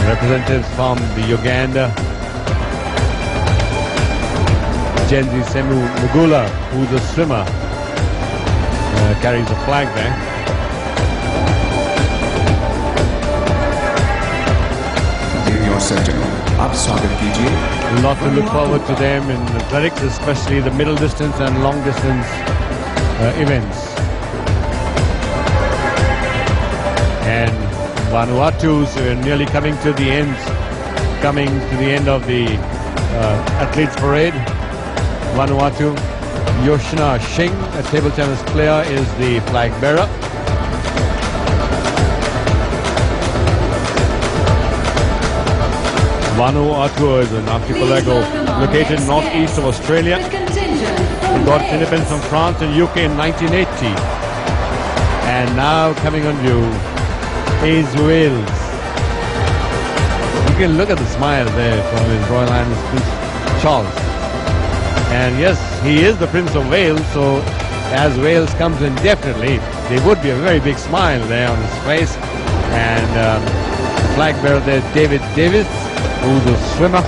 Representatives from the Uganda, Genzi Semu Mugula, who's a swimmer, carries a flag there. A lot to look forward to them in athletics, especially the middle distance and long distance events. And Vanuatu's nearly coming to the end of the athletes parade. Vanuatu, Yoshina Singh, a table tennis player, is the flag bearer. Vanuatu is an archipelago located northeast of Australia. It got its independence from France and UK in 1980. And now coming on view is Wales. You can look at the smile there from His Royal Highness Prince Charles. And yes, he is the Prince of Wales, so as Wales comes in, definitely there would be a very big smile there on his face. And flag bearer there, David Davis, who's a swimmer.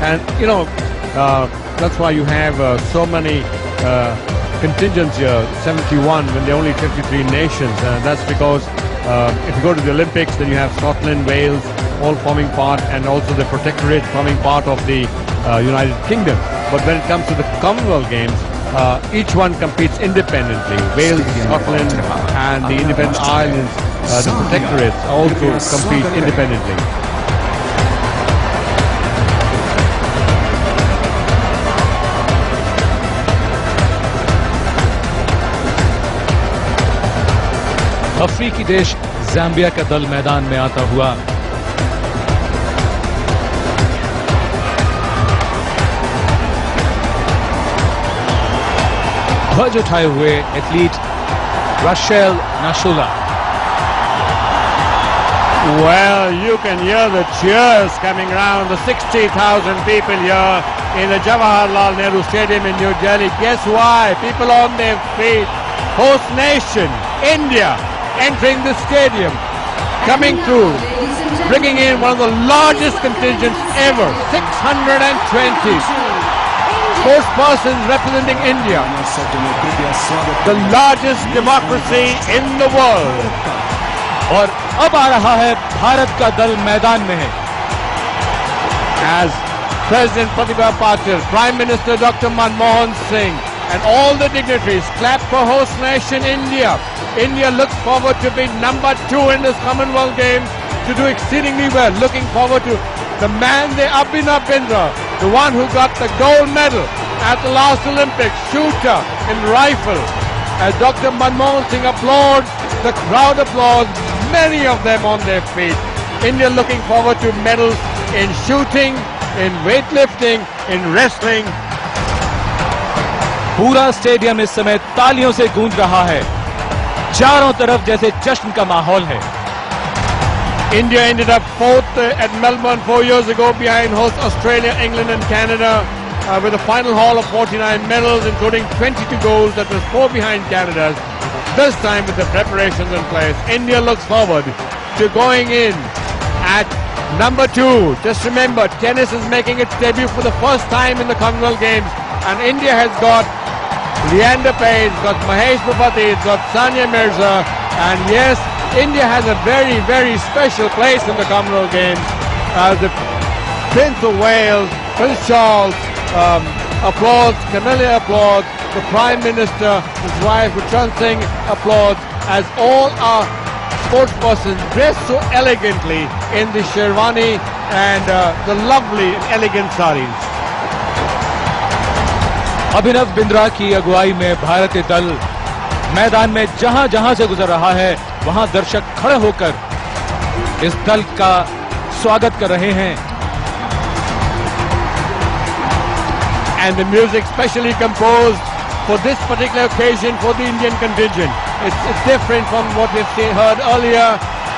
And you know, that's why you have so many contingents here, 71, when there are only 53 nations. That's because if you go to the Olympics, then you have Scotland, Wales, all forming part, and also the Protectorate forming part of the United Kingdom. But when it comes to the Commonwealth Games, each one competes independently. Wales, Scotland, and the independent islands, the Protectorates, also compete independently. अफ्रीकी देश Zambia का दल मैदान में आता हुआ ध्वज उठाए हुए athlete Rachel Nashula. Well, you can hear the cheers coming around, the 60,000 people here in the Jawaharlal Nehru Stadium in New Delhi. Guess why? People on their feet. Host nation, India, entering the stadium, coming through, bringing in one of the largest contingents ever, 620 sportspersons representing India, the largest democracy in the world. और अब आ रहा है भारत का दल मैदान में है. As President Pratibha Patil, Prime Minister Dr. Manmohan Singh, and all the dignitaries clap for host nation India. India looks forward to being number 2 in this Commonwealth Games, to do exceedingly well. Looking forward to the man, the Abhinav Bindra, the one who got the gold medal at the last Olympics, shooter in rifle. As Dr. Manmohan Singh applauds, the crowd applauds, many of them on their feet. India looking forward to medals in shooting, in weightlifting, in wrestling. पूरा stadium इस समय तालियों से गूंज रहा है. चारों तरफ जैसे जश्न का माहौल है. India ended up 4th at Melbourne 4 years ago, behind hosts Australia, England and Canada, with a final haul of 49 medals, including 22 golds. That was 4 behind Canada's. This time with the preparations in place, India looks forward to going in at number 2. Just remember, tennis is making its debut for the first time in the Commonwealth Games, and India has got Leander Paes, it's got Mahesh Bhupathi, it's got Sania Mirza, and yes, India has a very, very special place in the Commonwealth Games. The Prince of Wales, Prince Charles, applauds, Camilla applauds, the Prime Minister, his wife Gurchan Singh applauds, as all our sportspersons dressed so elegantly in the sherwani and the lovely and elegant saris. Abhinav Bindra की अगुवाई में भारतीय दल मैदान में जहां जहां से गुजर रहा है, वहां दर्शक खड़े होकर इस दल का स्वागत कर रहे हैं. And the music specially composed for this particular occasion for the Indian contingent. It's different from what we've heard earlier,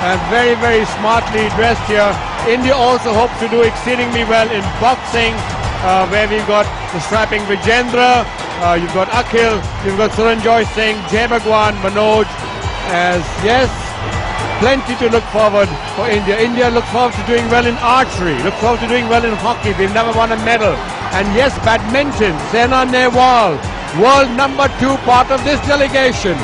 and very, very smartly dressed here. India also hopes to do exceedingly well in boxing, where we've got the strapping Vijendra, You've got Akhil, you've got Suranjoy Singh, Jay Bhagwan, Manoj. As yes, plenty to look forward for India. India looks forward to doing well in archery, looks forward to doing well in hockey. They've never won a medal. And yes, badminton, Saina Nehwal, world number 2 part of this delegation,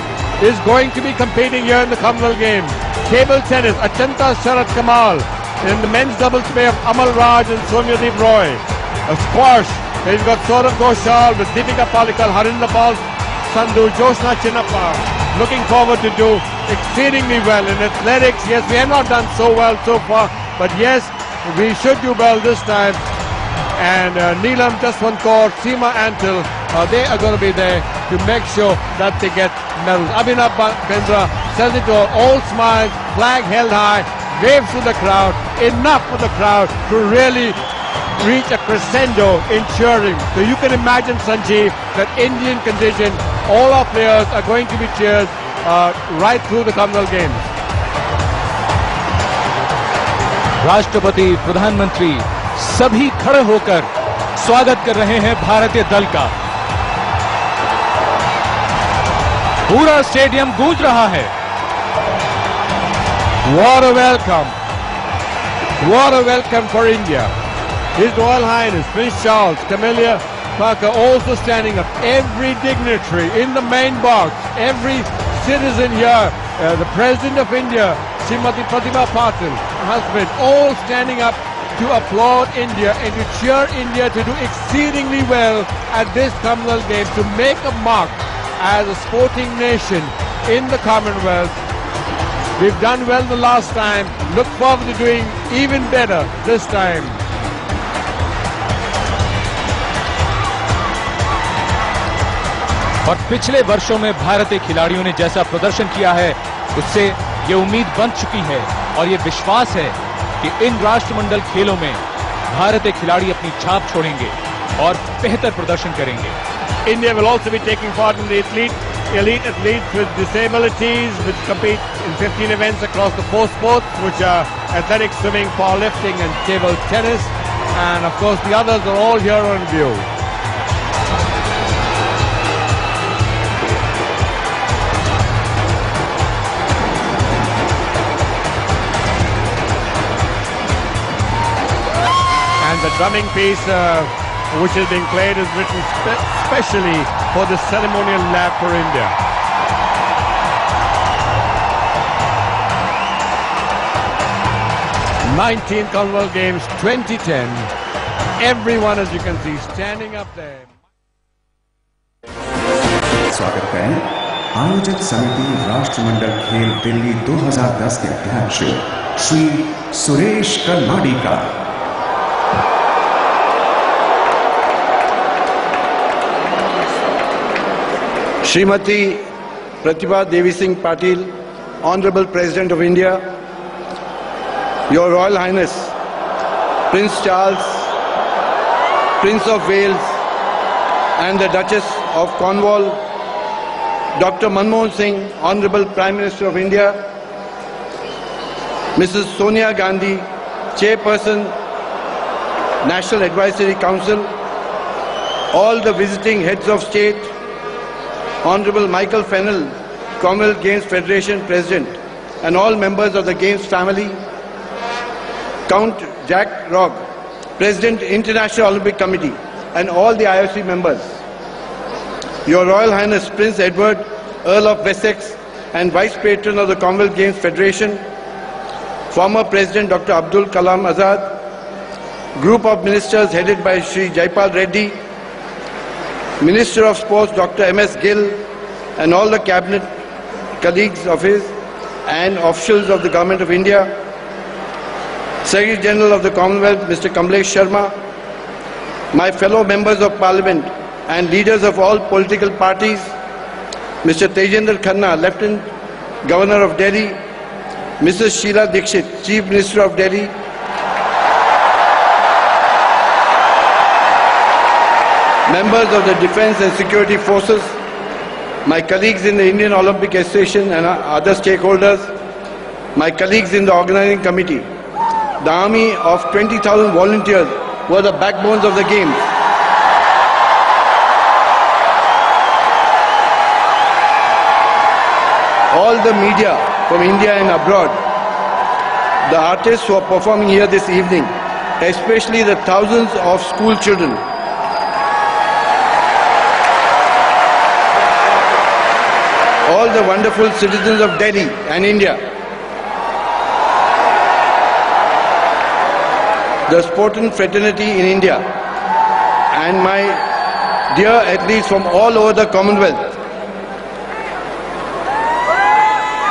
is going to be competing here in the Commonwealth Games. Table tennis, Achanta Sharat Kamal. In the men's doubles pair of Amal Raj and Somyadeep Roy. A squash, we've got Saurav Ghoshal with Deepika Palikal, Harinder Pal Sandhu, Jyotsna Chinnappa. Looking forward to do exceedingly well in athletics. Yes, we have not done so well so far, but yes, we should do well this time. And Neelam Jaswant-Kaur, Seema Antil, they are going to be there to make sure that they get medals. Abhinav Bindra says it all smiles, flag held high, waves to the crowd, enough for the crowd to really reach a crescendo in cheering. So you can imagine, Sanjeev, that Indian contingent, all our players are going to be cheered right through the Commonwealth Games. राष्ट्रपति, प्रधानमंत्री सभी खड़े होकर स्वागत कर रहे हैं भारतीय दल का। पूरा स्टेडियम गूंज रहा है। What a welcome! What a welcome for India! His Royal Highness Prince Charles, Camilla Parker also standing up. Every dignitary in the main box, every citizen here, the President of India, Srimati Pratibha Patil, husband, all standing up to applaud India and to cheer India to do exceedingly well at this Commonwealth Games, to make a mark as a sporting nation in the Commonwealth. We've done well the last time. Look forward to doing even better this time. और पिछले वर्षों में भारतीय खिलाड़ियों ने जैसा प्रदर्शन किया है, उससे ये उम्मीद बन चुकी है और ये विश्वास है कि इन राष्ट्रमंडल खेलों में भारतीय खिलाड़ी अपनी छाप छोड़ेंगे और बेहतर प्रदर्शन करेंगे। India will also be taking part in the elite athletes with disabilities, which compete in 15 events across the 4 sports, which are athletics, swimming, powerlifting and table tennis. And of course the others are all here on view. And the drumming piece which is being played is written specially for the ceremonial lap for India. '19th Commonwealth Games 2010. Everyone, as you can see, standing up there. स्वागत करें आयोजक समिति राष्ट्रमंडल खेल दिल्ली 2010 के अध्यक्ष श्री सुरेश कर्नाडी का। Srimati Pratibha Devi Singh Patil, Honorable President of India, Your Royal Highness, Prince Charles, Prince of Wales and the Duchess of Cornwall, Dr. Manmohan Singh, Honorable Prime Minister of India, Mrs. Sonia Gandhi, Chairperson, National Advisory Council, all the visiting heads of state, Honorable Michael Fennell, Commonwealth Games Federation President, and all members of the Games family, Count Jack Rogge, President International Olympic Committee, and all the IOC members. Your Royal Highness Prince Edward, Earl of Wessex and Vice Patron of the Commonwealth Games Federation, former President Dr. Abdul Kalam Azad, group of ministers headed by Shri Jaipal Reddy, Minister of Sports Dr. M.S. Gill and all the cabinet colleagues of his and officials of the Government of India, Secretary General of the Commonwealth Mr. Kamlesh Sharma, my fellow members of Parliament and leaders of all political parties, Mr. Tejendra Khanna, Lieutenant Governor of Delhi, Mrs. Sheila Dikshit, Chief Minister of Delhi, members of the Defence and Security Forces, my colleagues in the Indian Olympic Association and other stakeholders, my colleagues in the Organizing Committee, the army of 20,000 volunteers were the backbones of the Games. all the media from India and abroad, the artists who are performing here this evening, especially the thousands of school children, all the wonderful citizens of Delhi and India, the sporting fraternity in India, and my dear athletes from all over the Commonwealth.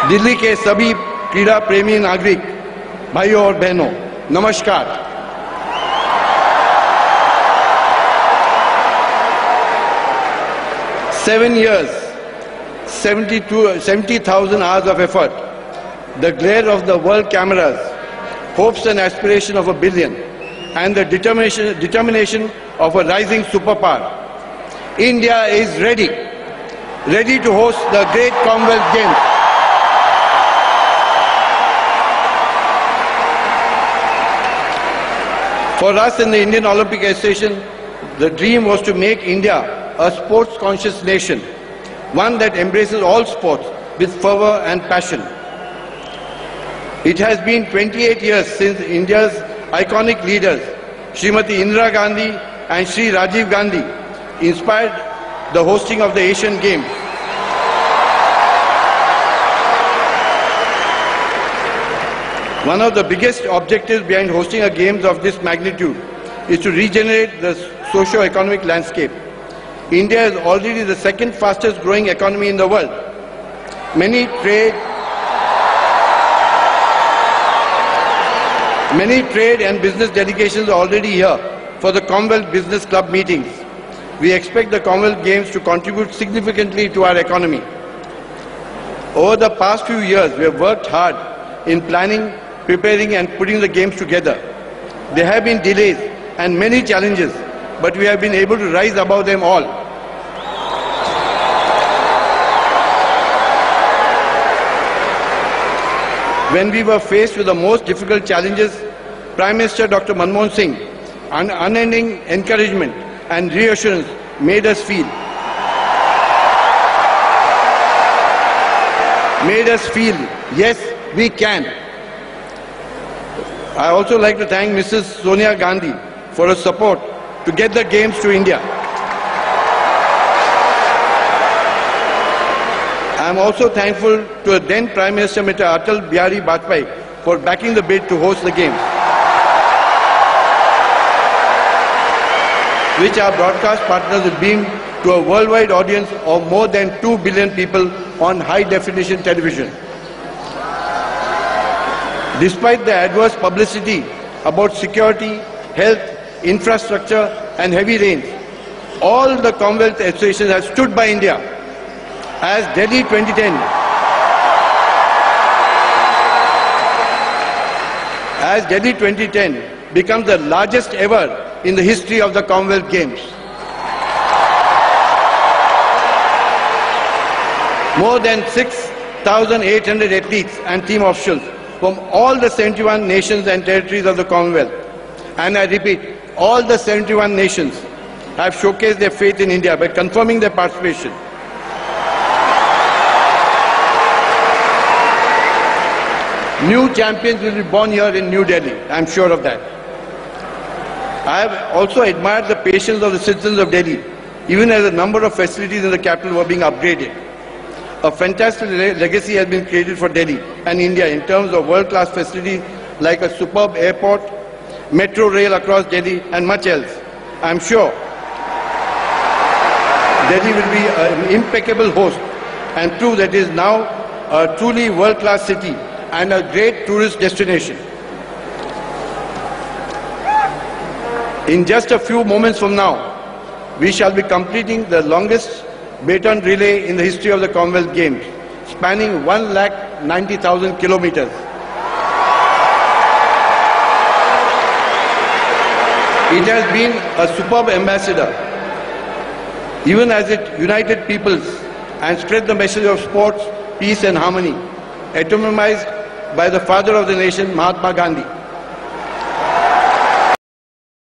Delhi के सभी क्रीड़ा प्रेमी नागरिक भाइयों और बहनों, नमस्कार। Seven years, 70,000 hours of effort, the glare of the world cameras, hopes and aspiration of a billion, and the determination of a rising superpower. India is ready to host the great Commonwealth Games. For us in the Indian Olympic Association, the dream was to make India a sports-conscious nation, one that embraces all sports with fervor and passion. It has been 28 years since India's iconic leaders, Srimati Indira Gandhi and Shri Rajiv Gandhi, inspired the hosting of the Asian Games. One of the biggest objectives behind hosting a games of this magnitude is to regenerate the socio-economic landscape. India is already the second fastest growing economy in the world. Many trade and business delegations are already here for the Commonwealth Business Club meetings. We expect the Commonwealth Games to contribute significantly to our economy. Over the past few years, we have worked hard in planning, preparing and putting the games together. There have been delays and many challenges, but we have been able to rise above them all. When we were faced with the most difficult challenges, Prime Minister Dr. Manmohan Singh, unending encouragement and reassurance made us feel yes, we can. I also like to thank Mrs. Sonia Gandhi for her support to get the games to India. I am also thankful to the then Prime Minister Mr. Atal Bihari Vajpayee for backing the bid to host the games, which our broadcast partners will beam to a worldwide audience of more than 2 billion people on high-definition television. Despite the adverse publicity about security, health, infrastructure and heavy rains, all the Commonwealth associations have stood by India as Delhi 2010 becomes the largest ever in the history of the Commonwealth Games. More than 6,800 athletes and team officials from all the 71 nations and territories of the Commonwealth, and I repeat, all the 71 nations have showcased their faith in India by confirming their participation. New champions will be born here in New Delhi, I am sure of that. I have also admired the patience of the citizens of Delhi, even as a number of facilities in the capital were being upgraded. A fantastic legacy has been created for Delhi and India in terms of world-class facilities like a superb airport, metro rail across Delhi and much else. I am sure Delhi will be an impeccable host and prove that it is now a truly world-class city and a great tourist destination. In just a few moments from now, we shall be completing the longest baton relay in the history of the Commonwealth Games, spanning 190,000 kilometers. It has been a superb ambassador, even as it united peoples and spread the message of sports, peace and harmony, epitomized by the father of the nation, Mahatma Gandhi.